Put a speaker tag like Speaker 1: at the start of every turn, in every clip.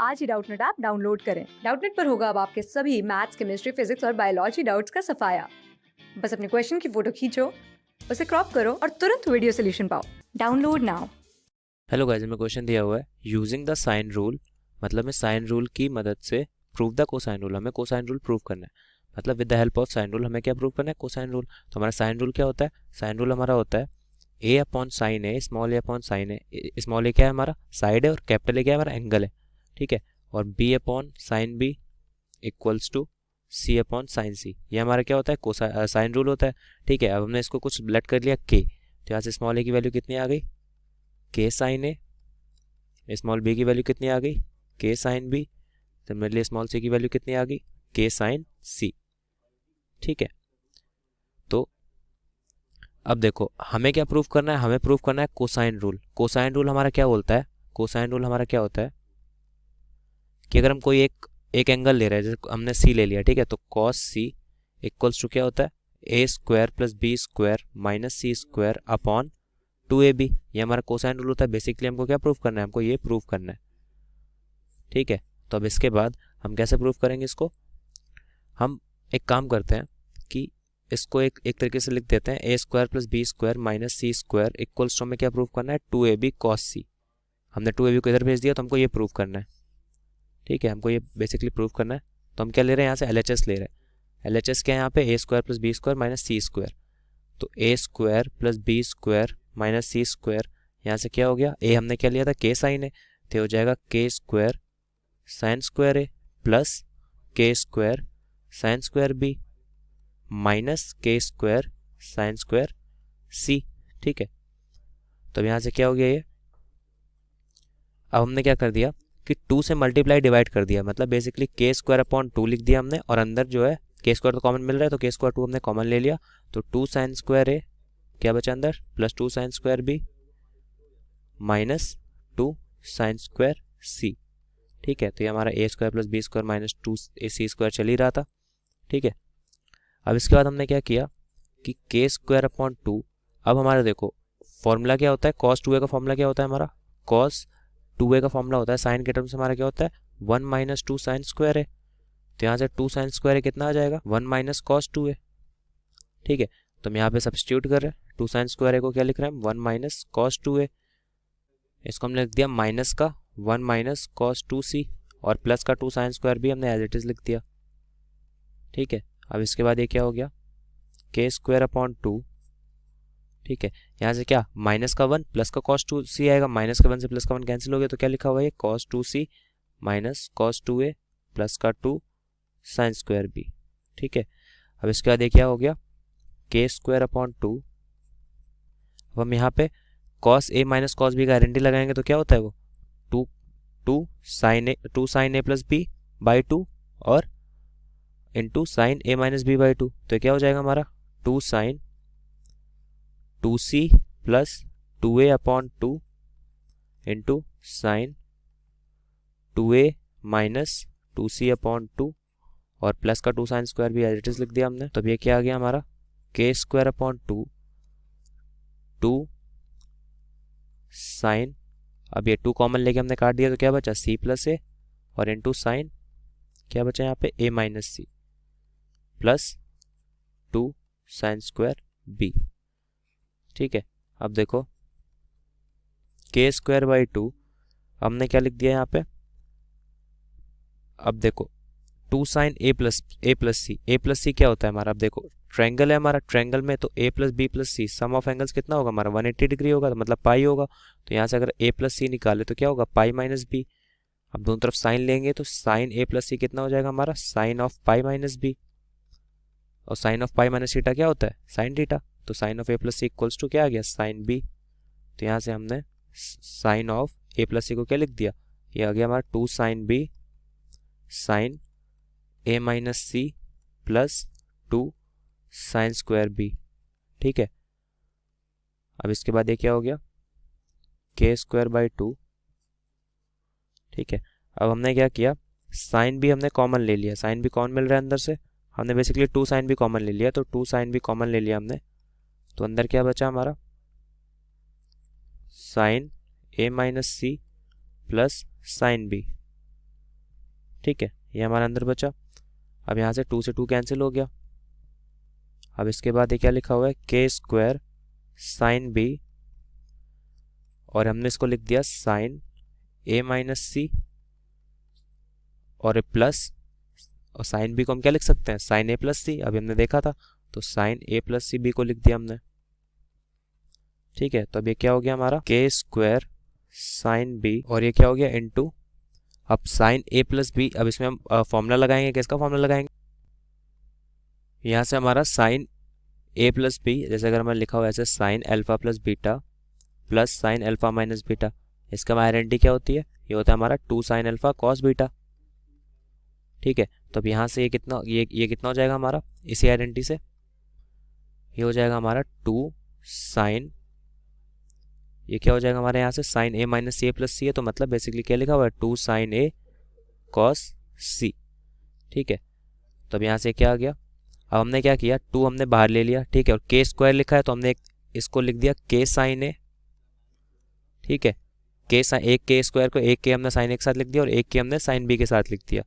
Speaker 1: आज ही Doubtnut app download करें। Doubtnut पर होगा अब आपके सभी मैथ्स, केमिस्ट्री, फिजिक्स और बायोलॉजी डाउट्स का सफाया। बस अपने क्वेश्चन की फोटो खींचो, उसे क्रॉप करो और तुरंत वीडियो सोल्यूशन पाओ। Download now.
Speaker 2: हेलो गाइस, में क्वेश्चन दिया हुआ है यूजिंग द साइन रूल। मतलब में साइन रूल की मदद से प्रूव द कोसाइन रूल। हमें कोसाइन रूल प्रूव करना है। मतलब with the help of sine rule हमें क्या प्रूव करना है? Cosine rule. तो हमारा साइन रूल क्या होता है? साइन रूल हमारा होता है ए अपॉन साइन ए, स्मॉल ए अपॉन साइन ए। स्मॉल ए क्या है? हमारा साइड है, और कैपिटल ए क्या है? हमारा एंगल है। ठीक है। और B upon sine B equals to C upon sine C. ये हमारा क्या होता है? साइन रूल होता है। ठीक है। अब हमने इसको कुछ लेट कर लिया के, तो यहाँ से स्मॉल ए की वैल्यू कितनी आ गई? के साइन ए। स्मॉल बी की वैल्यू कितनी आ गई? के sine B. Similarly small C की वैल्यू कितनी आ गई? के साइन सी। ठीक है। तो अब देखो हमें क्या प्रूफ करना है? हमें प्रूफ करना है कोसाइन रूल। कोसाइन रूल हमारा क्या बोलता है? कोसाइन रूल हमारा क्या होता है कि अगर हम कोई एक एंगल ले रहे हैं, जैसे हमने सी ले लिया, ठीक है, तो कॉस सी इक्वल्स टू क्या होता है? A square plus B square minus C square upon 2ab। ये हमारा कोसाइन रूल होता है। बेसिकली हमको क्या प्रूफ करना है? हमको ये प्रूफ करना है। ठीक है। तो अब इसके बाद हम कैसे प्रूफ करेंगे इसको? हम एक काम करते हैं कि इसको एक तरीके से लिख देते हैं, A square plus B square minus C square equals to में क्या प्रूफ करना है? 2ab कॉस सी। हमने 2ab को इधर भेज दिया, तो हमको ये प्रूफ करना है। ठीक है, हमको ये बेसिकली प्रूफ करना है। तो हम क्या ले रहे हैं? यहाँ से LHS ले रहे हैं। LHS क्या है यहाँ पे? A square plus B square minus C square. तो A square plus B square minus C square, यहाँ से क्या हो गया? ए हमने क्या लिया था? के साइन है, तो हो जाएगा k square sine square A plus k square sine square B minus k square sine square C. ठीक है। तो अब यहाँ से क्या हो गया ये? अब हमने क्या कर दिया कि 2 से मल्टीप्लाई डिवाइड कर दिया। मतलब बेसिकली के स्क्वायर अपॉन 2 लिख दिया हमने, और अंदर जो है के स्क्वायर तो कॉमन मिल रहा है, तो के स्क्वायर 2 हमने कॉमन ले लिया। तो 2 साइन स्क्वायर ए क्या बचा अंदर? Plus 2 sine square B minus 2 sine square C. ठीक है। तो ये हमारा A square plus B square minus 2 A C square चल ही रहा था। ठीक है। अब इसके बाद हमने क्या किया कि के स्क्वायर अपॉन 2। अब हमारा देखो फॉर्मूला क्या होता है? कॉस 2a का फॉर्मूला क्या होता है? हमारा कॉस 2a का फॉर्मूला होता है साइन के टर्म से हमारा क्या होता है? 1 माइनस 2 साइन स्क्वायर है। तो यहाँ से 2 साइन स्क्वायर है कितना आ जाएगा? 1 माइनस कॉस 2a। ठीक है। तो हम यहाँ पे सब्स्टिट्यूट कर रहे हैं। 2 साइन स्क्वायर को क्या लिख रहे हैं? 1 माइनस कॉस 2a। इसको हमने लिख दिया माइनस का 1 माइनस कॉस 2c, और प्लस का 2 साइन स्क्वायर भी हमने एज इट इज लिख दिया। ठीक है। अब इसके बाद ये क्या हो गया? के स्क्वायर अपॉन 2। ठीक है। यहाँ से क्या? माइनस का 1 प्लस का कॉस 2c आएगा। माइनस का 1 से प्लस का 1 कैंसिल हो गया, तो क्या लिखा हुआ है? Cos 2c minus cos 2a plus का 2 साइन स्क्वायर बी। ठीक है। अब इसके बाद ये क्या हो गया? के स्क्वायर अपॉन 2। अब हम यहाँ पे cos A minus cos B का आइडेंटिटी लगाएंगे, तो क्या होता है वो? 2 2 sine A plus B by 2 और into sine A minus B by 2। तो क्या हो जाएगा हमारा? 2 sine 2c plus 2a upon 2 into sine 2a minus 2c upon 2, और प्लस का 2 साइन स्क्वायर भी एज इट इज लिख दिया हमने। तो ये क्या आ गया हमारा? के स्क्वायर अपॉन 2 साइन, अब ये 2 कॉमन लेके हमने काट दिया, तो क्या बचा? c प्लस ए, और इंटू साइन क्या बचा यहाँ पे? a minus C plus 2 sine square b। ठीक है। अब देखो के स्क्वायर बाई 2 हमने क्या लिख दिया यहाँ पे? अब देखो 2 sine A plus C. A plus सी क्या होता है हमारा? अब देखो ट्रायंगल है हमारा, ट्रायंगल में तो A plus B plus C sum of angles कितना होगा हमारा? 180 डिग्री होगा, तो मतलब पाई होगा। तो यहाँ से अगर ए प्लस सी निकाले तो क्या होगा? Pi minus B. अब दोनों तरफ साइन लेंगे, तो साइन ए प्लस सी कितना हो जाएगा हमारा? Sine of pi minus B. और sine of pi minus theta क्या होता है? Sine theta. तो sine of A plus C equals to क्या आ गया? Sine B. तो यहाँ से हमने sine of A plus C को क्या लिख दिया? ये आ गया हमारा 2 sine B sine A minus C plus 2 sine square B. ठीक है। अब इसके बाद ये क्या हो गया? के स्क्वायर बाई 2। ठीक है। अब हमने क्या किया? साइन भी हमने कॉमन ले लिया। साइन भी कॉमन मिल रहा है अंदर से। हमने बेसिकली 2 साइन भी कॉमन ले लिया, तो 2 साइन भी कॉमन ले लिया हमने। तो अंदर क्या बचा हमारा? Sine A minus C plus sine B. ठीक है, ये हमारे अंदर बचा। अब यहाँ से 2 से 2 कैंसिल हो गया। अब इसके बाद ये क्या लिखा हुआ है, के स्क्वायर साइन बी, और हमने इसको लिख दिया साइन ए माइनस सी, और प्लस, और साइन बी को हम क्या लिख सकते हैं, साइन ए प्लस सी, अभी हमने देखा था, तो sign A plus C B को लिख दिया हमने। ठीक है, तो अब ये क्या हो गया हमारा, के स्क्वायर साइन बी, और ये क्या हो गया इनटू, अब साइन ए प्लस बी, अब इसमें हम फॉर्मूला लगाएंगे, किसका फॉर्मूला लगाएंगे, यहाँ से हमारा साइन ए प्लस बी, जैसे अगर हमें लिखा हुआ ऐसे sine alpha plus beta plus sine alpha minus beta, इसका आइडेंटिटी क्या होती है, ये होता है हमारा 2 साइन अल्फा कॉस बीटा। ठीक है, तो अब यहाँ से ये कितना, ये कितना हो जाएगा हमारा, इसी आइडेंटिटी से ये हो जाएगा हमारा 2 साइन, ये क्या हो जाएगा हमारे यहाँ से sign A minus C A plus सी है, तो मतलब बेसिकली क्या लिखा हुआ है, 2 साइन ए कॉस सी। ठीक है, तो अब यहाँ से क्या आ गया, अब हमने क्या किया, 2 हमने बाहर ले लिया, ठीक है, और के स्क्वायर लिखा है तो हमने इसको लिख दिया के साइन ए। ठीक है, के साइन, एक के स्क्वायर को एक के हमने साइन ए के साथ लिख दिया और एक के हमने साइन बी के साथ लिख दिया,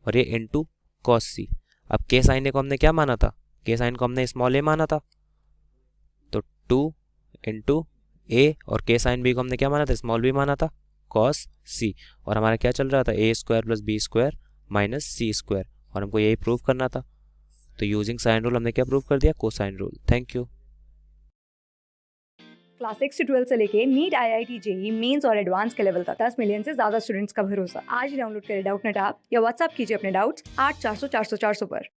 Speaker 2: और ये इनटू कॉस सी। अब के साइन ए को हमने क्या माना था, के साइन को हमने स्मॉल ए माना था, तो 2 इंटू ए, और के साइन बी को हमने क्या माना था, स्मॉल बी माना था, कॉस सी। और हमारा क्या चल रहा था, A square plus B square minus C square, और हमको यही प्रूव करना था। तो यूजिंग साइन रूल हमने क्या प्रूव कर दिया, cosine rule. Thank you.
Speaker 1: Class 6 से 12 से लेके नीट, IIT, JEE मेंस और एडवांस के लेवल तक 10 मिलियन से ज्यादा स्टूडेंट्स का भरोसा। आज ही डाउनलोड करें डाउटनेट ऐप या व्हाट्सएप कीजिए अपने डाउट्स 8400 400 400 पर।